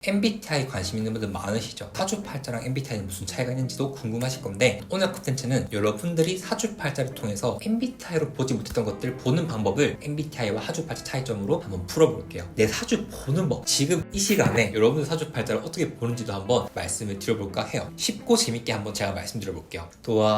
MBTI 관심 있는 분들 많으시죠? 사주팔자랑 MBTI는 무슨 차이가 있는지도 궁금하실 건데, 오늘 콘텐츠는 여러분들이 사주팔자를 통해서 MBTI로 보지 못했던 것들 보는 방법을 MBTI와 사주팔자 차이점으로 한번 풀어볼게요. 내 사주 보는 법, 지금 이 시간에 여러분들 사주팔자를 어떻게 보는지도 한번 말씀을 드려볼까 해요. 쉽고 재밌게 한번 제가 말씀드려볼게요.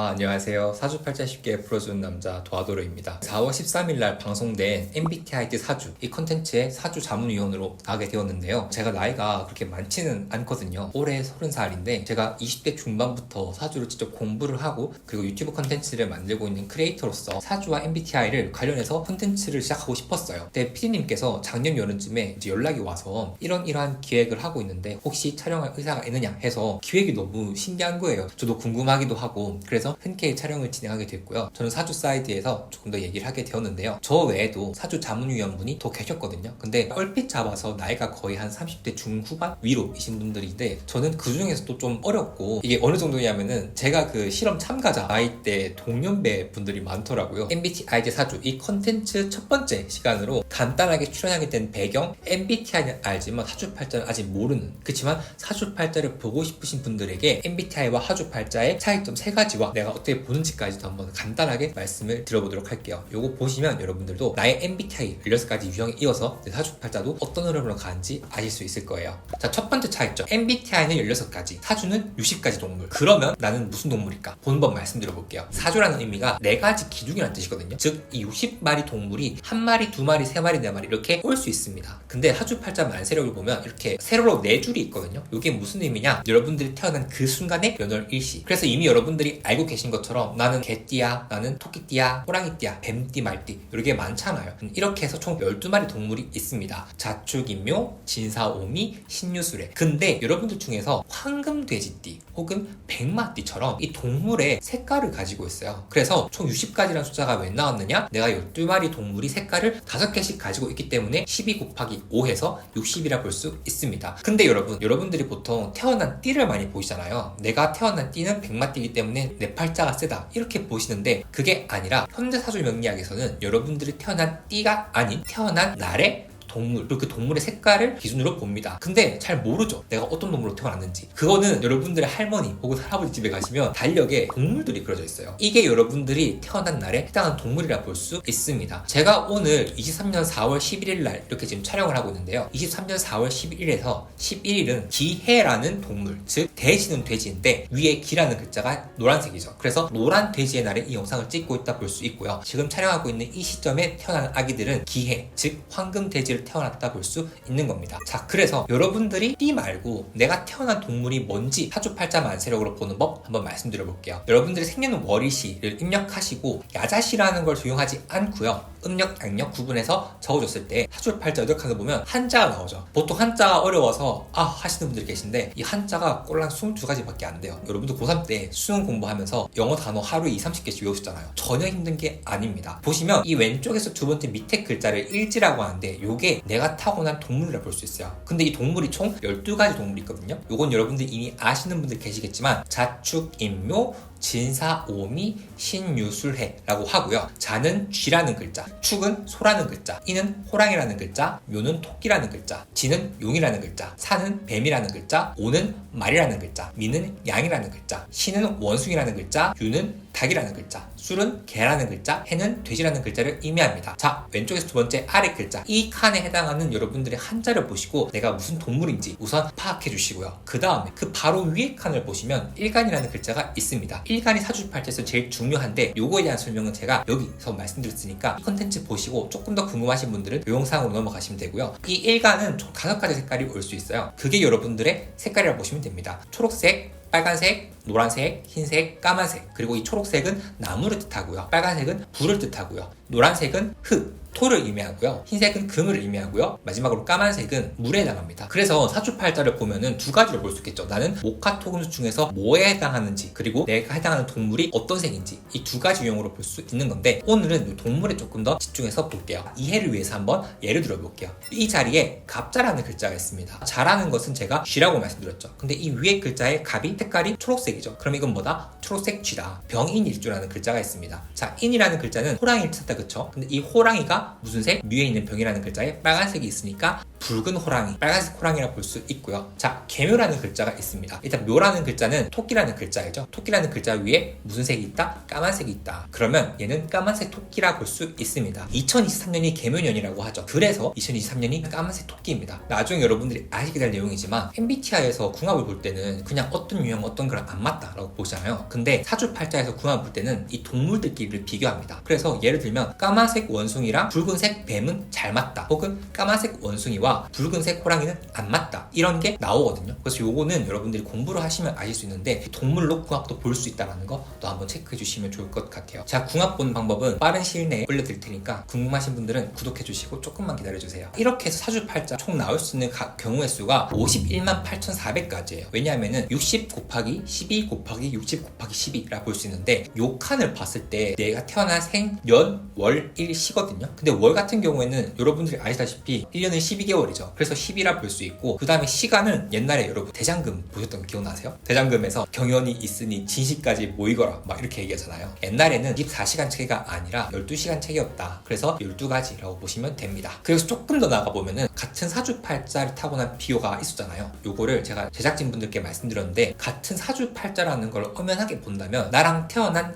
안녕하세요. 사주팔자 쉽게 풀어주는 남자 도아도르입니다. 4월 13일 날 방송된 MBTI 대 사주, 이 콘텐츠의 사주 자문위원으로 나가게 되었는데요. 제가 나이가 그렇게 많지는 않거든요. 올해 30살인데 제가 20대 중반부터 사주를 직접 공부를 하고, 그리고 유튜브 콘텐츠를 만들고 있는 크리에이터로서 사주와 MBTI를 관련해서 콘텐츠를 시작하고 싶었어요. 근데 PD님께서 작년 여름쯤에 이제 연락이 와서 이러한 기획을 하고 있는데 혹시 촬영할 의사가 있느냐 해서, 기획이 너무 신기한 거예요. 저도 궁금하기도 하고, 그래서 흔쾌히 촬영을 진행하게 됐고요. 저는 사주 사이드에서 조금 더 얘기를 하게 되었는데요. 저 외에도 사주 자문위원분이 더 계셨거든요. 근데 얼핏 잡아서 나이가 거의 한 30대 중후반 위로이신 분들인데, 저는 그 중에서도 좀 어렵고, 이게 어느 정도냐면은 제가 그 실험 참가자 나이대 동년배 분들이 많더라고요. MBTI 대 사주, 이 컨텐츠 첫 번째 시간으로 간단하게 출연하게 된 배경, MBTI는 알지만 사주팔자는 아직 모르는, 그렇지만 사주팔자를 보고 싶으신 분들에게 MBTI와 사주팔자의 차이점 3가지와 내가 어떻게 보는지까지도 한번 간단하게 말씀을 드려보도록 할게요. 요거 보시면 여러분들도 나의 MBTI 16가지 유형에 이어서 내 사주팔자도 어떤 흐름으로 가는지 아실 수 있을 거예요. 자, 첫 번째 차이점, MBTI는 16가지, 사주는 60가지 동물. 그러면 나는 무슨 동물일까? 본법 말씀드려볼게요. 사주라는 의미가 4가지 기둥이라는 뜻이거든요. 즉, 이 60마리 동물이 1마리, 2마리, 3마리, 4마리 이렇게 올 수 있습니다. 근데 사주팔자 만세력을 보면 이렇게 세로로 4줄이 있거든요. 이게 무슨 의미냐? 여러분들이 태어난 그 순간의 연월일시. 그래서 이미 여러분들이 알고 계신 것처럼 나는 개띠야, 나는 토끼띠야, 호랑이띠야, 뱀띠, 말띠 이렇게 많잖아요. 이렇게 해서 총 12마리 동물이 있습니다. 자축인묘, 진사오미, 신유술에. 근데 여러분들 중에서 황금돼지띠 혹은 백마띠처럼 이 동물의 색깔을 가지고 있어요. 그래서 총 60가지라는 숫자가 왜 나왔느냐? 내가 12마리 동물이 색깔을 5개씩 가지고 있기 때문에 12 곱하기 5해서 60이라 볼 수 있습니다. 근데 여러분들이 보통 태어난 띠를 많이 보시잖아요. 내가 태어난 띠는 백마띠이기 때문에 내 팔자가 세다 이렇게 보시는데, 그게 아니라 현대 사주 명리학에서는 여러분들이 태어난 띠가 아닌 태어난 날에 동물, 그리고 그 동물의 색깔을 기준으로 봅니다. 근데 잘 모르죠, 내가 어떤 동물로 태어났는지. 그거는 여러분들의 할머니 혹은 할아버지 집에 가시면 달력에 동물들이 그려져 있어요. 이게 여러분들이 태어난 날에 해당하는 동물이라 볼 수 있습니다. 제가 오늘 23년 4월 11일 날 이렇게 지금 촬영을 하고 있는데요. 23년 4월 11일에서 11일은 기해라는 동물, 즉 돼지는 돼지인데 위에 기라는 글자가 노란색이죠. 그래서 노란 돼지의 날에 이 영상을 찍고 있다 볼 수 있고요. 지금 촬영하고 있는 이 시점에 태어난 아기들은 기해, 즉 황금 돼지를 태어났다 볼 수 있는 겁니다. 자, 그래서 여러분들이 띠 말고 내가 태어난 동물이 뭔지 사주팔자 만세력으로 보는 법 한번 말씀드려 볼게요. 여러분들이 생년 월일시를 입력하시고 야자시라는 걸 적용하지 않고요, 음력, 양력 구분해서 적어줬을 때 사주팔자 여덟칸을 보면 한자가 나오죠. 보통 한자가 어려워서 하시는 분들이 계신데, 이 한자가 꼴랑 22가지밖에 안 돼요. 여러분들 고3 때 수능 공부하면서 영어 단어 하루에 20-30개씩 외우셨잖아요. 전혀 힘든 게 아닙니다. 보시면 이 왼쪽에서 두 번째 밑에 글자를 일지라고 하는데, 요게 내가 타고난 동물이라 볼 수 있어요. 근데 이 동물이 총 12가지 동물이 있거든요. 요건 여러분들이 이미 아시는 분들 계시겠지만 자축인묘, 진사오미, 신유술해라고 하고요. 자는 쥐라는 글자, 축은 소라는 글자, 이는 호랑이라는 글자, 묘는 토끼라는 글자, 지는 용이라는 글자, 사는 뱀이라는 글자, 오는 말이라는 글자, 미는 양이라는 글자, 신은 원숭이라는 글자, 유는 닭이라는 글자, 술은 개라는 글자, 해는 돼지라는 글자를 의미합니다. 자, 왼쪽에서 두 번째 아래 글자, 이 칸에 해당하는 여러분들의 한자를 보시고 내가 무슨 동물인지 우선 파악해 주시고요. 그 다음에 그 바로 위에 칸을 보시면 일간이라는 글자가 있습니다. 일간이 사주팔자에서 제일 중요한데, 요거에 대한 설명은 제가 여기서 말씀드렸으니까 이 컨텐츠 보시고 조금 더 궁금하신 분들은 이 영상으로 넘어가시면 되고요. 이 일간은 총 5가지 색깔이 올 수 있어요. 그게 여러분들의 색깔이라고 보시면 됩니다. 초록색, 빨간색, 노란색, 흰색, 까만색. 그리고 이 초록색은 나무를 뜻하고요, 빨간색은 불을 뜻하고요, 노란색은 흙, 토를 의미하고요, 흰색은 금을 의미하고요, 마지막으로 까만색은 물에 해당합니다. 그래서 사주팔자를 보면은 2가지로 볼 수 있겠죠. 나는 목화토금수 중에서 뭐에 해당하는지, 그리고 내가 해당하는 동물이 어떤 색인지, 이 2가지 유형으로 볼 수 있는 건데, 오늘은 이 동물에 조금 더 집중해서 볼게요. 이해를 위해서 한번 예를 들어 볼게요. 이 자리에 갑자라는 글자가 있습니다. 자라는 것은 제가 쥐라고 말씀드렸죠. 근데 이 위에 글자의 갑이 색깔이 초록색이죠. 그럼 이건 뭐다? 초록색 쥐다. 병인일주라는 글자가 있습니다. 자, 인이라는 글자는 호랑이를 뜻한다, 그쵸? 근데 이 호랑이가 위에가 무슨 색? 위에 있는 병이라는 글자에 빨간색이 있으니까 붉은 호랑이, 빨간색 호랑이라 볼 수 있고요. 자, 개묘라는 글자가 있습니다. 일단 묘라는 글자는 토끼라는 글자이죠. 토끼라는 글자 위에 무슨 색이 있다? 까만색이 있다. 그러면 얘는 까만색 토끼라 볼 수 있습니다. 2023년이 개묘년이라고 하죠. 그래서 2023년이 까만색 토끼입니다. 나중에 여러분들이 아시게 될 내용이지만 MBTI에서 궁합을 볼 때는 그냥 어떤 유형 어떤 거랑 안 맞다라고 보잖아요. 근데 사주팔자에서 궁합을 볼 때는 이 동물들끼리를 비교합니다. 그래서 예를 들면 까만색 원숭이랑 붉은색 뱀은 잘 맞다. 혹은 까만색 원숭이와 붉은색 호랑이는 안 맞다. 이런 게 나오거든요. 그래서 요거는 여러분들이 공부를 하시면 아실 수 있는데 동물로 궁합도 볼 수 있다는 거 또 한번 체크해 주시면 좋을 것 같아요. 자, 궁합 보는 방법은 빠른 시일 내에 올려드릴 테니까 궁금하신 분들은 구독해 주시고 조금만 기다려 주세요. 이렇게 해서 사주팔자 총 나올 수 있는 경우의 수가 51만 8,400가지예요. 왜냐하면은 60 곱하기 12 곱하기 60 곱하기 12라 볼 수 있는데 요 칸을 봤을 때 내가 태어난 생, 년, 월, 일, 시거든요. 근데 월 같은 경우에는 여러분들이 아시다시피 1년은 12개월이죠. 그래서 10이라 볼 수 있고 그 다음에 시간은 옛날에 여러분 대장금 보셨던 거 기억나세요? 대장금에서 경연이 있으니 진시까지 모이거라 막 이렇게 얘기하잖아요. 옛날에는 24시간 체계가 아니라 12시간 체계였다. 그래서 12가지라고 보시면 됩니다. 그래서 조금 더 나가보면은 같은 사주팔자를 타고난 비호가 있었잖아요. 요거를 제가 제작진분들께 말씀드렸는데 같은 사주팔자라는 걸 엄연하게 본다면 나랑 태어난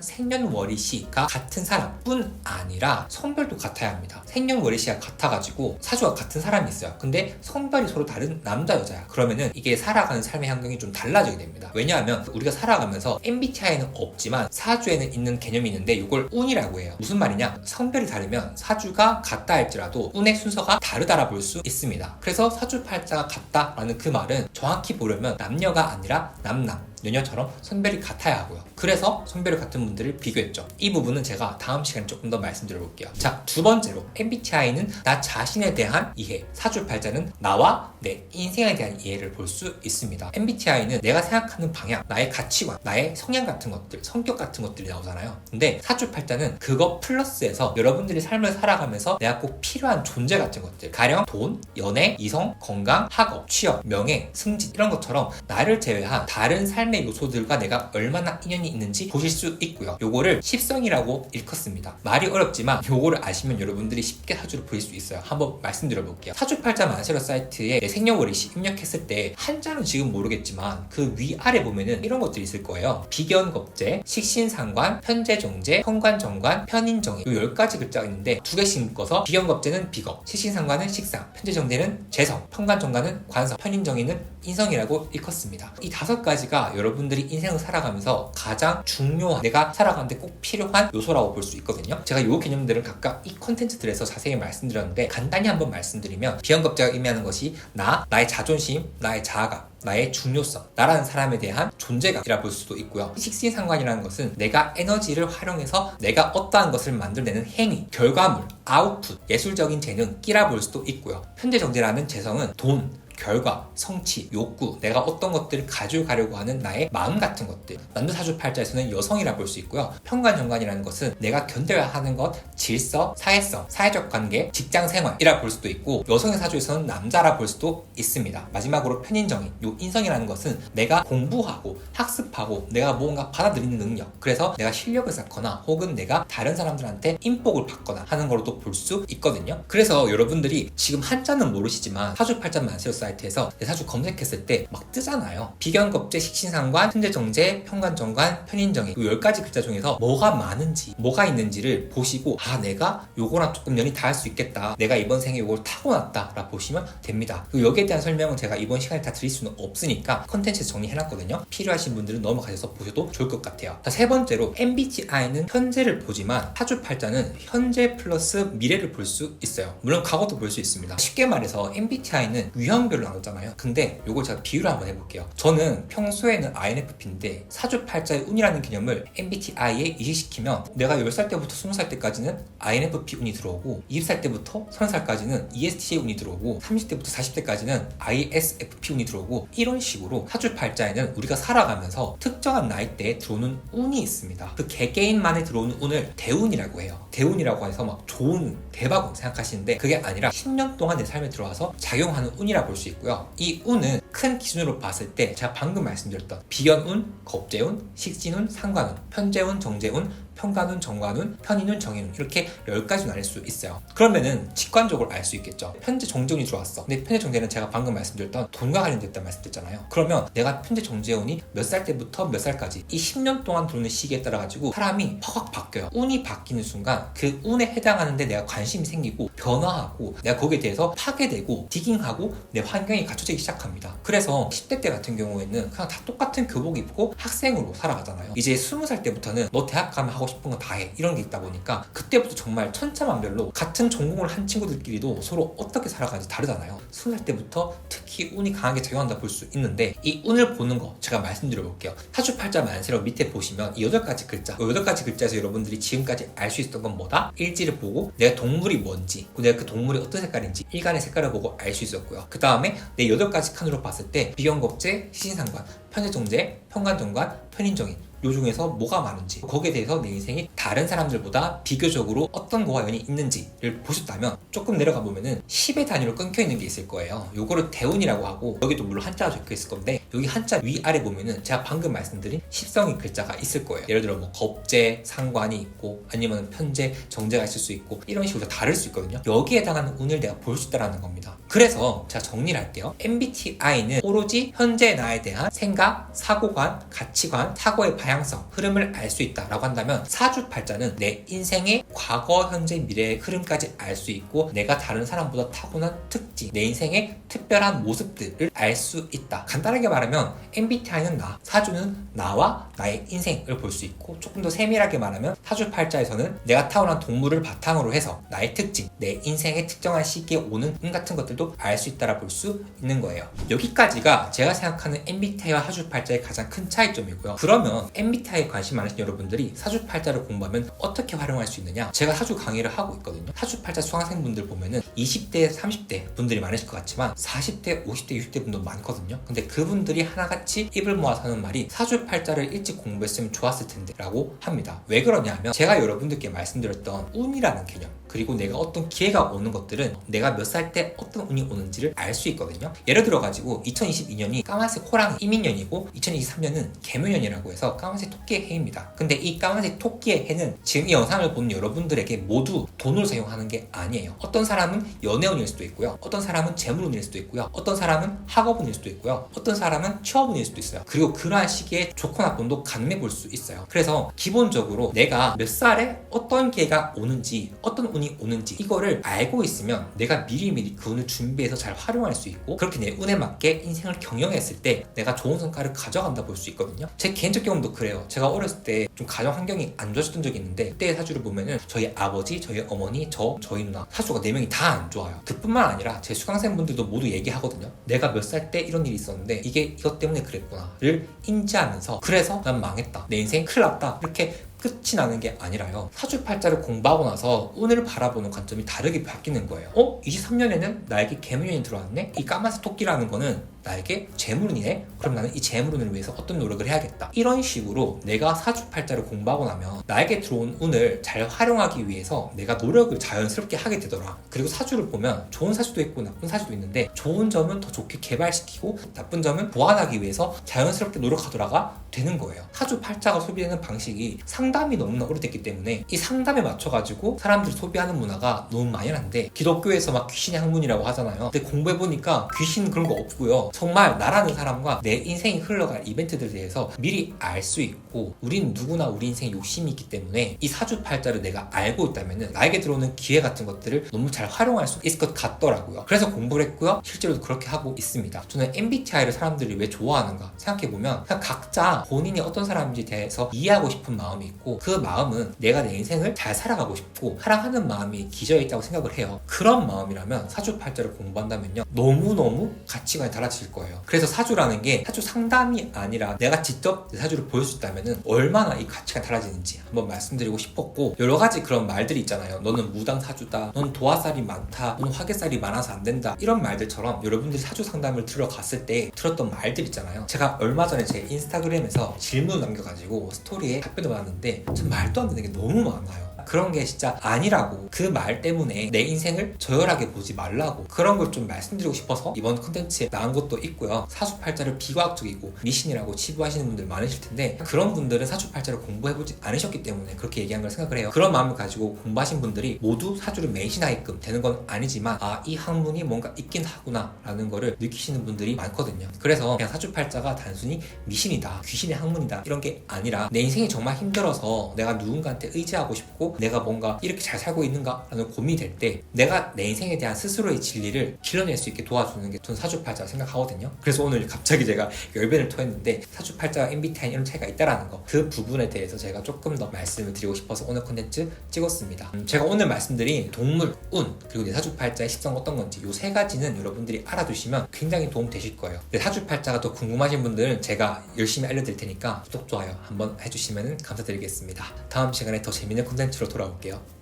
생년월일시가 같은 사람뿐 아니라 성별도 같아야 합니다. 생년월일시가 같아가지고 사주가 같은 사람이 있어요. 근데 성별이 서로 다른 남자 여자야. 그러면은 이게 살아가는 삶의 환경이 좀 달라지게 됩니다. 왜냐하면 우리가 살아가면서 MBTI는 없지만 사주에는 있는 개념이 있는데 이걸 운이라고 해요. 무슨 말이냐? 성별이 다르면 사주가 같다 할지라도 운의 순서가 다르다라 볼 수 있습니다. 그래서 사주팔자가 같다라는 그 말은 정확히 보려면 남녀가 아니라 남남 여녀처럼 성별이 같아야 하고요. 그래서 성별이 같은 분들을 비교했죠. 이 부분은 제가 다음 시간에 조금 더 말씀드려 볼게요. 자, 두 번째로 MBTI는 나 자신에 대한 이해, 사주팔자는 나와 내 인생에 대한 이해를 볼 수 있습니다. MBTI는 내가 생각하는 방향, 나의 가치관, 나의 성향 같은 것들, 성격 같은 것들이 나오잖아요. 근데 사주팔자는 그거 플러스해서 여러분들이 삶을 살아가면서 내가 꼭 필요한 존재 같은 것들, 가령 돈, 연애, 이성, 건강, 학업, 취업, 명예, 승진 이런 것처럼 나를 제외한 다른 삶의 요소들과 내가 얼마나 인연이 있는지 보실 수 있고요. 요거를 십성이라고 일컫습니다. 말이 어렵지만 요거를 아시면 여러분들이 쉽게 사주를 보실 수 있어요. 한번 말씀드려 볼게요. 사주팔자 만세러 사이트에 내 생년월일시 입력했을 때 한자는 지금 모르겠지만 그 위아래 보면은 이런 것들이 있을 거예요. 비견겁재, 식신상관, 편재정제, 현관정관, 편인정의 요 10가지 글자가 있는데 두 개씩 묶어서 비견겁재는 비겁, 식신상관은 식상, 편재정제는 재성, 편관정관은 관성, 편인정의는 인성이라고 일컫습니다. 이 5가지가 여러분들이 인생을 살아가면서 가장 중요한 내가 살아가는데 꼭 필요한 요소라고 볼 수 있거든요. 제가 이 개념들은 각각 이 콘텐츠들에서 자세히 말씀드렸는데 간단히 한번 말씀드리면 비견겁재가 의미하는 것이 나의 자존심, 나의 자아감, 나의 중요성, 나라는 사람에 대한 존재감이라 볼 수도 있고요. 식신상관이라는 것은 내가 에너지를 활용해서 내가 어떠한 것을 만들어내는 행위, 결과물, 아웃풋, 예술적인 재능, 끼라 볼 수도 있고요. 현재정제라는 재성은 돈, 결과, 성취, 욕구, 내가 어떤 것들을 가져가려고 하는 나의 마음 같은 것들. 남자사주팔자에서는 여성이라 볼 수 있고요. 편관정관이라는 것은 내가 견뎌야 하는 것, 질서, 사회성, 사회적 관계, 직장생활이라 볼 수도 있고 여성의 사주에서는 남자라 볼 수도 있습니다. 마지막으로 편인정의, 요 인성이라는 것은 내가 공부하고 학습하고 내가 무언가 받아들이는 능력, 그래서 내가 실력을 쌓거나 혹은 내가 다른 사람들한테 인복을 받거나 하는 걸로도 볼 수 있거든요. 그래서 여러분들이 지금 한자는 모르시지만 사주팔자 만세로 사이트에서 내 사주 검색했을 때 막 뜨잖아요. 비견겁재, 식신상관, 현재정제, 편관정관, 편인정의 이 10가지 글자 중에서 뭐가 많은지 뭐가 있는지를 보시고 내가 요거랑 조금 연이 닿을 수 있겠다, 내가 이번 생에 요걸 타고났다 라 보시면 됩니다. 여기에 대한 설명은 제가 이번 시간에 다 드릴 수는 없으니까 컨텐츠 정리해놨거든요. 필요하신 분들은 넘어가셔서 보셔도 좋을 것 같아요. 자, 세 번째로 MBTI는 현재를 보지만 사주팔자는 현재 플러스 미래를 볼 수 있어요. 물론 과거도 볼 수 있습니다. 쉽게 말해서 MBTI는 유형별로 나눴잖아요. 근데 요걸 제가 비유를 한번 해볼게요. 저는 평소에는 INFP인데 사주팔자의 운이라는 개념을 MBTI에 이식시키면 내가 10살 때부터 20살 때까지는 INFP 운이 들어오고 20살 때부터 30살까지는 ESTJ 운이 들어오고 30대부터 40대까지는 ISFP 운이 들어오고 이런 식으로 사주팔자에는 우리가 살아가면서 특정한 나이대에 들어오는 운이 있습니다. 그 개개인만에 들어오는 운을 대운이라고 해요. 대운이라고 해서 막 좋은 대박운 생각하시는데 그게 아니라 10년 동안 내 삶에 들어와서 작용하는 운이라 볼 수 있고요. 이 운은 큰 기준으로 봤을 때 제가 방금 말씀드렸던 비견운, 겁재운, 식신운, 상관운, 편재운, 정재운, 평간운, 정관운, 편인운, 정인운 이렇게 10가지로 나뉠 수 있어요. 그러면은 직관적으로 알 수 있겠죠. 편제 정제운이 들어왔어. 근데 편제 정제는 제가 방금 말씀드렸던 돈과 관련됐다는 말씀드렸잖아요. 그러면 내가 편제 정제운이 몇 살 때부터 몇 살까지 이 10년 동안 들어오는 시기에 따라 가지고 사람이 팍 바뀌어요. 운이 바뀌는 순간 그 운에 해당하는데 내가 관심이 생기고 변화하고 내가 거기에 대해서 파괴되고 디깅하고 내 환경이 갖춰지기 시작합니다. 그래서 10대 때 같은 경우에는 그냥 다 똑같은 교복 입고 학생으로 살아가잖아요. 이제 20살 때부터는 너 대학 가면 하고 싶은 거 다 해 이런 게 있다 보니까 그때부터 정말 천차만별로 같은 전공을 한 친구들끼리도 서로 어떻게 살아가는지 다르잖아요. 20살 때부터 특히 운이 강하게 작용한다 볼 수 있는데 이 운을 보는 거 제가 말씀드려 볼게요. 사주팔자 만세로 밑에 보시면 이 8가지 글자, 이 8가지 글자에서 여러분들이 지금까지 알 수 있었던 건 뭐다? 일지를 보고 내가 동물이 뭔지, 내가 그 동물이 어떤 색깔인지 일간의 색깔을 보고 알 수 있었고요. 그 다음에 내 8가지 칸으로 봤을 때 비견겁제, 시신상관, 편제정제, 편관정관, 편인정인 요 중에서 뭐가 많은지 거기에 대해서 내 인생이 다른 사람들보다 비교적으로 어떤 거와 연이 있는지를 보셨다면 조금 내려가 보면은 10의 단위로 끊겨 있는 게 있을 거예요. 요거를 대운이라고 하고 여기도 물론 한자가 적혀 있을 건데 여기 한자 위아래 보면은 제가 방금 말씀드린 십성의 글자가 있을 거예요. 예를 들어 뭐 겁제, 상관이 있고 아니면 편제, 정제가 있을 수 있고 이런 식으로 다를 수 있거든요. 여기에 해당하는 운을 내가 볼 수 있다는 겁니다. 그래서 제가 정리를 할게요. MBTI는 오로지 현재 나에 대한 생각, 사고관, 가치관, 사고의 방향성, 흐름을 알 수 있다라고 한다면 사주팔자는 내 인생의 과거, 현재, 미래의 흐름까지 알 수 있고 내가 다른 사람보다 타고난 특징, 내 인생의 특별한 모습들을 알 수 있다. 간단하게 말하면 MBTI는 나, 사주는 나와 나의 인생을 볼 수 있고 조금 더 세밀하게 말하면 사주팔자에서는 내가 타고난 동물을 바탕으로 해서 나의 특징, 내 인생의 특정한 시기에 오는 운 같은 것들도 알 수 있다라 볼 수 있는 거예요. 여기까지가 제가 생각하는 MBTI와 사주팔자의 가장 큰 차이점이고요. 그러면 MBTI에 관심 많으신 여러분들이 사주팔자를 공부하면 어떻게 활용할 수 있느냐? 제가 사주 강의를 하고 있거든요. 사주팔자 수강생분들 보면은 20대, 30대 분들이 많으실 것 같지만 40대, 50대, 60대 분도 많거든요. 근데 그분들이 하나같이 입을 모아서 하는 말이 사주팔자를 일찍 공부했으면 좋았을 텐데 라고 합니다. 왜 그러냐면 제가 여러분들께 말씀드렸던 운이라는 개념 그리고 내가 어떤 기회가 오는 것들은 내가 몇 살 때 어떤 운이 오는지를 알 수 있거든요. 예를 들어가지고 2022년이 까만색 호랑이 이민년이고 2023년은 개묘년이라고 해서 까만색 토끼의 해입니다. 근데 이 까만색 토끼의 해는 지금 이 영상을 보는 여러분들에게 모두 돈을 사용하는 게 아니에요. 어떤 사람은 연애운일 수도 있고요. 어떤 사람은 재물운일 수도 있고요. 어떤 사람은 학업운일 수도 있고요. 어떤 사람은 취업운일 수도 있어요. 그리고 그러한 시기에 좋고 나쁨도 가늠해 볼 수 있어요. 그래서 기본적으로 내가 몇 살에 어떤 기회가 오는지 어떤 운이 오는지 이거를 알고 있으면 내가 미리미리 그 운을 준비해서 잘 활용할 수 있고 그렇게 내 운에 맞게 인생을 경영했을 때 내가 좋은 성과를 가져간다 볼 수 있거든요. 제 개인적 경험도 그래요. 제가 어렸을 때 좀 가정 환경이 안 좋았던 적이 있는데 그때의 사주를 보면은 저희 아버지, 저희 어머니, 저희 누나 사주가 4명이 다 안 좋아요. 그뿐만 아니라 제 수강생분들도 모두 얘기하거든요. 내가 몇 살 때 이런 일이 있었는데 이게 이것 때문에 그랬구나를 인지하면서 그래서 난 망했다. 내 인생 큰일 났다. 이렇게 끝이 나는 게 아니라요. 사주팔자를 공부하고 나서 운을 바라보는 관점이 다르게 바뀌는 거예요. 23년에는 나에게 개묘년이 들어왔네? 이 까만색 토끼라는 거는 나에게 재물운이네? 그럼 나는 이 재물운을 위해서 어떤 노력을 해야겠다. 이런 식으로 내가 사주팔자를 공부하고 나면 나에게 들어온 운을 잘 활용하기 위해서 내가 노력을 자연스럽게 하게 되더라. 그리고 사주를 보면 좋은 사주도 있고 나쁜 사주도 있는데 좋은 점은 더 좋게 개발시키고 나쁜 점은 보완하기 위해서 자연스럽게 노력하더라가 되는 거예요. 사주팔자가 소비되는 방식이 상담이 너무나 오래됐기 때문에 이 상담에 맞춰가지고 사람들이 소비하는 문화가 너무 만연한데 기독교에서 막 귀신의 학문이라고 하잖아요. 근데 공부해보니까 귀신 그런 거 없고요. 정말 나라는 사람과 내 인생이 흘러갈 이벤트들에 대해서 미리 알 수 있고 우린 누구나 우리 인생에 욕심이 있기 때문에 이 사주팔자를 내가 알고 있다면 나에게 들어오는 기회 같은 것들을 너무 잘 활용할 수 있을 것 같더라고요. 그래서 공부를 했고요. 실제로도 그렇게 하고 있습니다. 저는 MBTI를 사람들이 왜 좋아하는가 생각해보면 그냥 각자 본인이 어떤 사람인지에 대해서 이해하고 싶은 마음이 있고 그 마음은 내가 내 인생을 잘 살아가고 싶고 사랑하는 마음이 기저에 있다고 생각을 해요. 그런 마음이라면 사주팔자를 공부한다면요 너무너무 가치관이 달라질 거예요. 그래서 사주라는 게 사주 상담이 아니라 내가 직접 내 사주를 보일 수 있다면 얼마나 이 가치가 달라지는지 한번 말씀드리고 싶었고 여러 가지 그런 말들이 있잖아요. 너는 무당 사주다, 넌 도화살이 많다, 넌 화개살이 많아서 안 된다 이런 말들처럼 여러분들이 사주 상담을 들어갔을 때 들었던 말들 있잖아요. 제가 얼마 전에 제 인스타그램에서 질문을 남겨가지고 스토리에 답변을 받았는데 전 말도 안 되는 게 너무 많아요. 그런 게 진짜 아니라고, 그 말 때문에 내 인생을 저열하게 보지 말라고, 그런 걸 좀 말씀드리고 싶어서 이번 컨텐츠에 나온 것도 있고요. 사주팔자를 비과학적이고 미신이라고 치부하시는 분들 많으실 텐데, 그런 분들은 사주팔자를 공부해보지 않으셨기 때문에 그렇게 얘기한 걸 생각을 해요. 그런 마음을 가지고 공부하신 분들이 모두 사주를 매신하게끔 되는 건 아니지만, 아, 이 학문이 뭔가 있긴 하구나 라는 거를 느끼시는 분들이 많거든요. 그래서 그냥 사주팔자가 단순히 미신이다, 귀신의 학문이다 이런 게 아니라, 내 인생이 정말 힘들어서 내가 누군가한테 의지하고 싶고 내가 뭔가 이렇게 잘 살고 있는가 라는 고민이 될 때 내가 내 인생에 대한 스스로의 진리를 길러낼 수 있게 도와주는 게 저는 사주팔자라고 생각하거든요. 그래서 오늘 갑자기 제가 열변을 토했는데, 사주팔자와 MBTI 이런 차이가 있다라는 거, 그 부분에 대해서 제가 조금 더 말씀을 드리고 싶어서 오늘 콘텐츠 찍었습니다. 제가 오늘 말씀드린 동물, 운, 그리고 내 사주팔자의 식성 어떤 건지 이 세 가지는 여러분들이 알아두시면 굉장히 도움 되실 거예요. 내 사주팔자가 더 궁금하신 분들은 제가 열심히 알려드릴 테니까 구독, 좋아요 한번 해주시면 감사드리겠습니다. 다음 시간에 더 재밌는 콘텐츠로 돌아올게요.